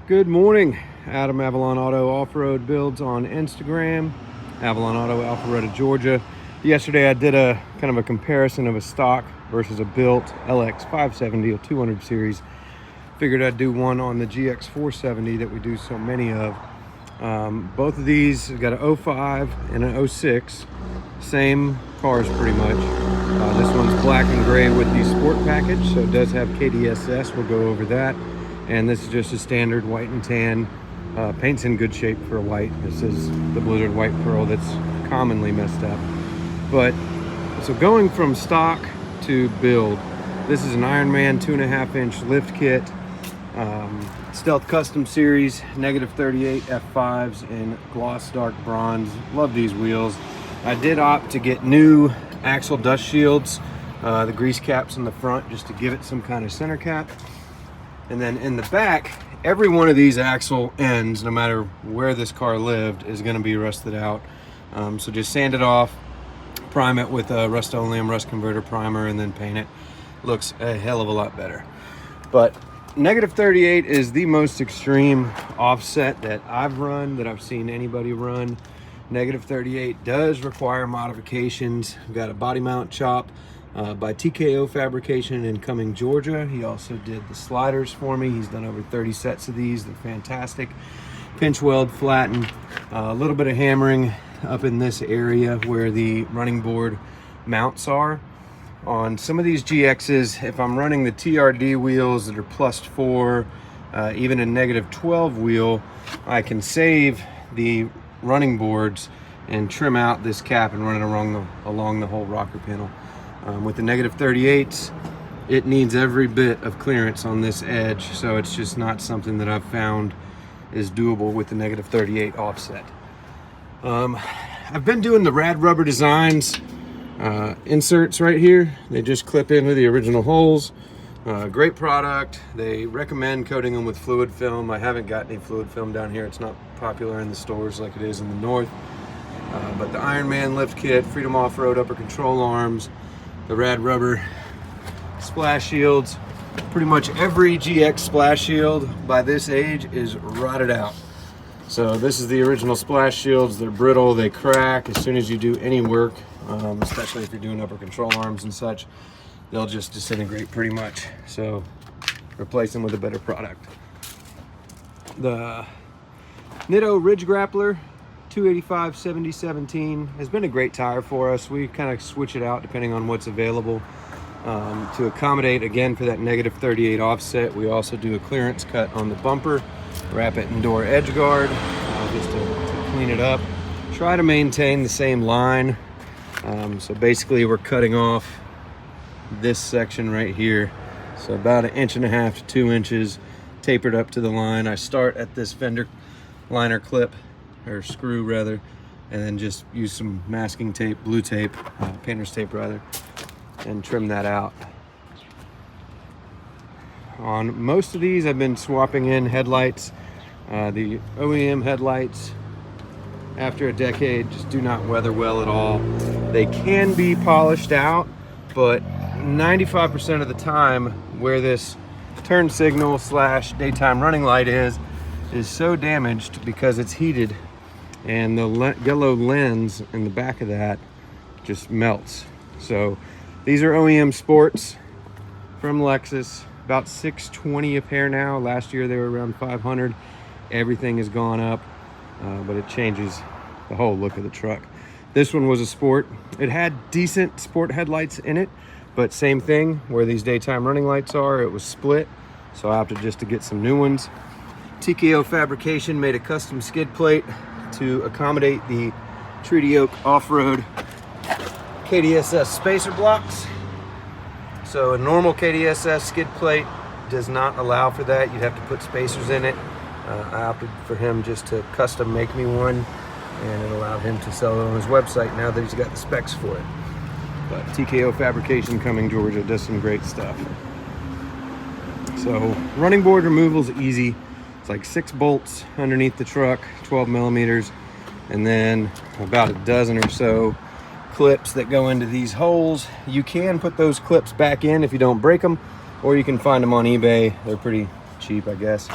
Good morning. Adam Avalon Auto Off-Road Builds on Instagram. Avalon Auto, Alpharetta, Georgia. Yesterday I did a kind of a comparison of a stock versus a built LX570, a 200 series. Figured I'd do one on the GX470 that we do so many of. Both of these got an 05 and an 06. Same cars pretty much. This one's black and gray with the sport package, so it does have KDSS. We'll go over that. And this is just a standard white and tan. Paint's in good shape for a white. This is the Blizzard White Pearl that's commonly messed up. But so going from stock to build, this is an Ironman 2.5-inch lift kit, Stealth Custom Series, -38 F5s in gloss dark bronze. Love these wheels. I did opt to get new axle dust shields, the grease caps in the front, just to give it some kind of center cap. And then in the back, every one of these axle ends, no matter where this car lived, is going to be rusted out. So just sand it off, prime it with a Rust-Oleum rust converter primer, and then paint it. Looks a hell of a lot better. But -38 is the most extreme offset that I've run, that I've seen anybody run. -38 does require modifications. We've got a body mount chop by TKO Fabrication in Cumming, Georgia. He also did the sliders for me. He's done over 30 sets of these. They're fantastic. Pinch weld, flatten, a little bit of hammering up in this area where the running board mounts are. On some of these GXs, if I'm running the TRD wheels that are +4, even a -12 wheel, I can save the running boards and trim out this cap and run it along the whole rocker panel. With the -38s, it needs every bit of clearance on this edge, so it's just not something that I've found is doable with the -38 offset. I've been doing the rad rubber designs inserts right here. They just clip into the original holes. Great product. They recommend coating them with fluid film. I haven't got any fluid film down here. It's not popular in the stores like it is in the north. But the Ironman lift kit, Freedom Off-Road upper control arms, the rad rubber splash shields. Pretty much every GX splash shield by this age is rotted out. So this is the original splash shields. They're brittle, they crack as soon as you do any work, especially if you're doing upper control arms and such. They'll just disintegrate pretty much. So replace them with a better product. The Nitto Ridge Grappler 285 7017 has been a great tire for us. We kind of switch it out depending on what's available to accommodate, again, for that -38 offset. We also do a clearance cut on the bumper, wrap it in door edge guard just to clean it up. Try to maintain the same line. So basically we're cutting off this section right here, so about 1.5 to 2 inches tapered up to the line. I start at this fender liner clip, or screw rather, and then just use some masking tape, blue tape, painter's tape rather, and trim that out. On most of these I've been swapping in headlights. The OEM headlights after a decade just do not weather well at all. They can be polished out, but 95% of the time where this turn signal / daytime running light is so damaged because it's heated, and the yellow lens in the back of that just melts. So these are OEM sports from Lexus, about $620 a pair now. Last year they were around $500. Everything has gone up, but it changes the whole look of the truck. This one was a sport. It had decent sport headlights in it, but same thing, where these daytime running lights are, it was split, so I opted just to get some new ones. TKO Fabrication made a custom skid plate to accommodate the Treaty Oak Off-Road KDSS spacer blocks. So a normal KDSS skid plate does not allow for that. You'd have to put spacers in it. I opted for him just to custom make me one, and it allowed him to sell it on his website now that he's got the specs for it. But TKO Fabrication, Cumming, Georgia, does some great stuff. So running board removal is easy. It's like 6 bolts underneath the truck, 12 millimeters, and then about a dozen or so clips that go into these holes. You can put those clips back in if you don't break them, or you can find them on eBay. They're pretty cheap, I guess.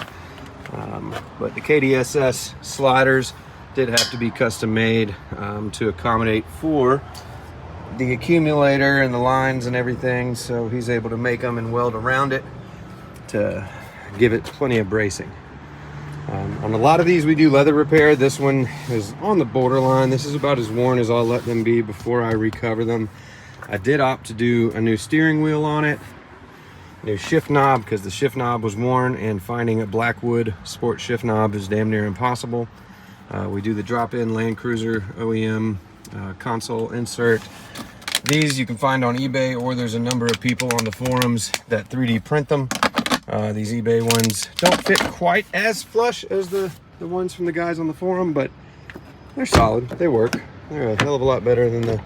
But the KDSS sliders did have to be custom made to accommodate for the accumulator and the lines and everything, so he's able to make them and weld around it to give it plenty of bracing. On a lot of these we do leather repair. This one is on the borderline. This is about as worn as I'll let them be before I recover them. I did opt to do a new steering wheel on it, new shift knob, because the shift knob was worn, and finding a Blackwood sport shift knob is damn near impossible. We do the drop-in Land Cruiser OEM console insert. These you can find on eBay, or there's a number of people on the forums that 3D print them. These eBay ones don't fit quite as flush as the ones from the guys on the forum, but they're solid. They work. They're a hell of a lot better than the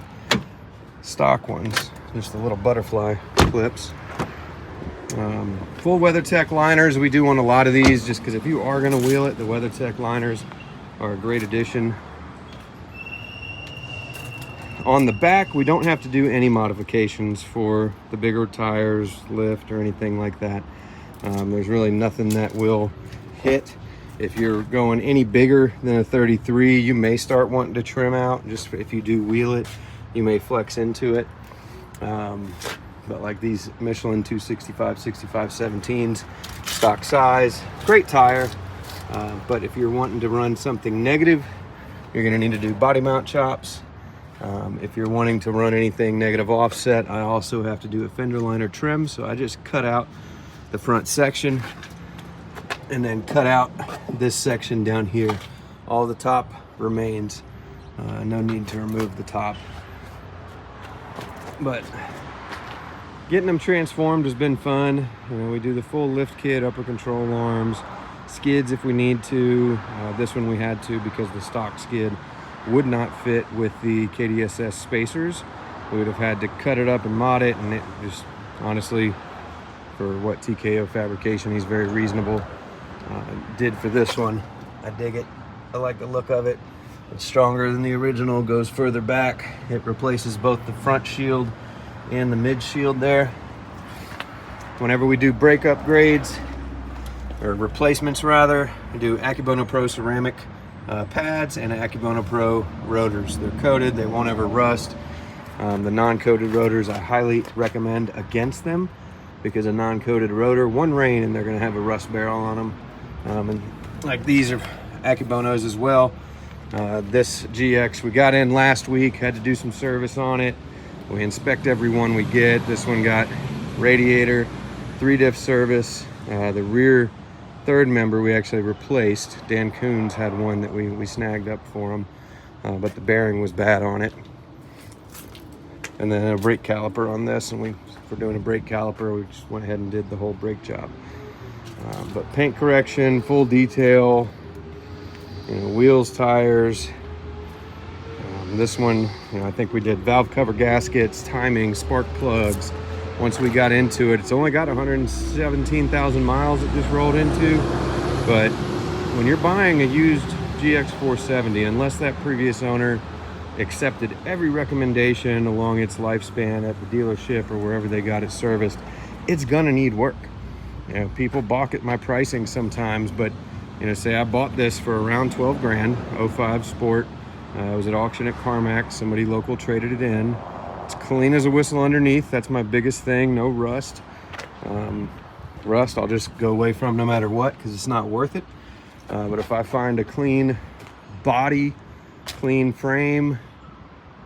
stock ones. Just the little butterfly clips. Full WeatherTech liners. We do want a lot of these, just because if you are going to wheel it, the WeatherTech liners are a great addition. On the back, we don't have to do any modifications for the bigger tires, lift, or anything like that. There's really nothing that will hit. If you're going any bigger than a 33, you may start wanting to trim out. Just if you do wheel it, you may flex into it. But like these Michelin 265, 17s, stock size, great tire. But if you're wanting to run something negative, you're gonna need to do body mount chops. If you're wanting to run anything negative offset, I also have to do a fender liner trim. So I just cut out the front section and then cut out this section down here. All the top remains. No need to remove the top. But getting them transformed has been fun. You know, we do the full lift kit, upper control arms, skids if we need to. This one we had to because the stock skid would not fit with the KDSS spacers. We would have had to cut it up and mod it, and it just, honestly, for what TKO fabrication, he's very reasonable. Did for this one. I dig it. I like the look of it. It's stronger than the original, goes further back. It replaces both the front shield and the mid shield there. Whenever we do brake upgrades, or replacements rather, we do Akebono Pro ceramic pads and Akebono Pro rotors. They're coated, they won't ever rust. The non-coated rotors, I highly recommend against them, because a non-coated rotor, one rain and they're gonna have a rust barrel on them. And like these are Akebonos as well. This GX we got in last week, had to do some service on it. We inspect every one we get. This one got radiator, 3-diff service. The rear third member we actually replaced. Dan Coons had one that we snagged up for him, but the bearing was bad on it. And then a brake caliper on this, and for doing a brake caliper, we just went ahead and did the whole brake job. But paint correction, full detail, you know, wheels, tires. This one, you know, I think we did valve cover gaskets, timing, spark plugs. Once we got into it, it's only got 117,000 miles it just rolled into. But when you're buying a used GX470, unless that previous owner accepted every recommendation along its lifespan at the dealership or wherever they got it serviced, it's gonna need work. You know, people balk at my pricing sometimes, but you know, say I bought this for around 12 grand, 05 Sport. It was at auction at CarMax. Somebody local traded it in. It's clean as a whistle underneath. That's my biggest thing. No rust. Rust I'll just go away from no matter what, because it's not worth it. But if I find a clean body, clean frame,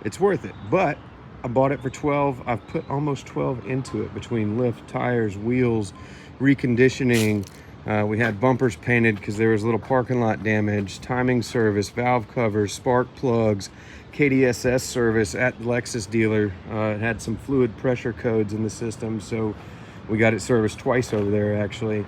it's worth it. But I bought it for 12. I've put almost 12 into it between lift, tires, wheels, reconditioning. We had bumpers painted because there was a little parking lot damage, timing service, valve covers, spark plugs, KDSS service at the Lexus dealer. It had some fluid pressure codes in the system, so we got it serviced twice over there actually.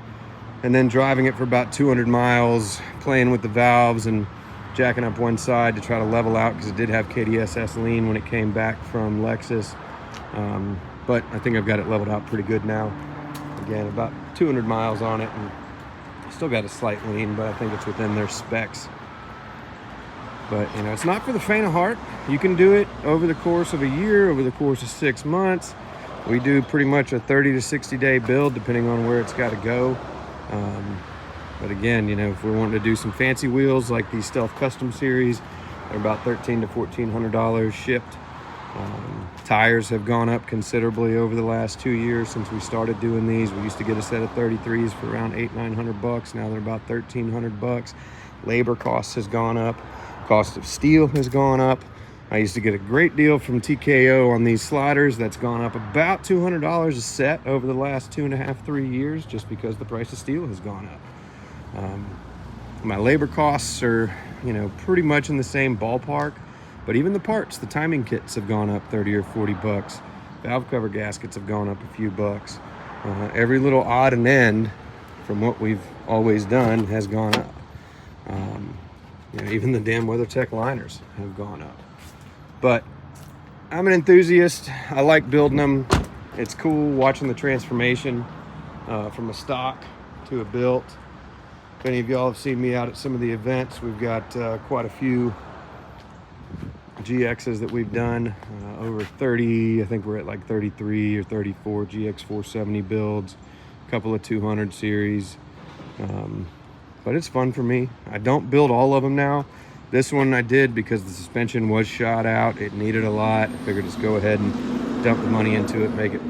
And then driving it for about 200 miles, playing with the valves and jacking up one side to try to level out, because it did have KDSS lean when it came back from Lexus. But I think I've got it leveled out pretty good now. Again, about 200 miles on it, and still got a slight lean, but I think it's within their specs. But you know, it's not for the faint of heart. You can do it over the course of a year, over the course of 6 months. We do pretty much a 30 to 60 day build, depending on where it's got to go. But again, you know, if we're wanting to do some fancy wheels like these Stealth Custom Series, they're about $1,300 to $1,400 shipped. Tires have gone up considerably over the last 2 years since we started doing these. We used to get a set of 33s for around $800-900. Now they're about $1,300. Labor costs has gone up. Cost of steel has gone up. I used to get a great deal from TKO on these sliders. That's gone up about $200 a set over the last 2.5-3 years, just because the price of steel has gone up. My labor costs are, you know, pretty much in the same ballpark, but even the parts, the timing kits have gone up 30 or 40 bucks. Valve cover gaskets have gone up a few bucks. Every little odd and end from what we've always done has gone up. You know, even the damn WeatherTech liners have gone up. But I'm an enthusiast. I like building them. It's cool watching the transformation from a stock to a built. If any of y'all have seen me out at some of the events, we've got quite a few GXs that we've done, over 30. I think we're at like 33 or 34 GX470 builds, a couple of 200 series. But it's fun for me. I don't build all of them now. This one I did because the suspension was shot out. It needed a lot. I figured just go ahead and dump the money into it, make it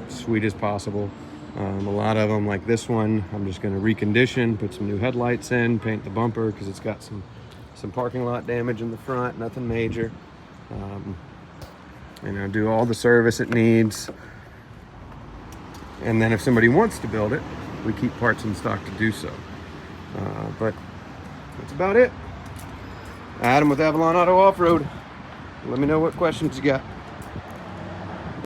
sweet as possible. A lot of them, like this one, I'm just going to recondition, put some new headlights in, paint the bumper because it's got some parking lot damage in the front, nothing major. And I'll do all the service it needs. And then if somebody wants to build it, we keep parts in stock to do so. But that's about it. Adam with Avalon Auto Off-Road. Let me know what questions you got.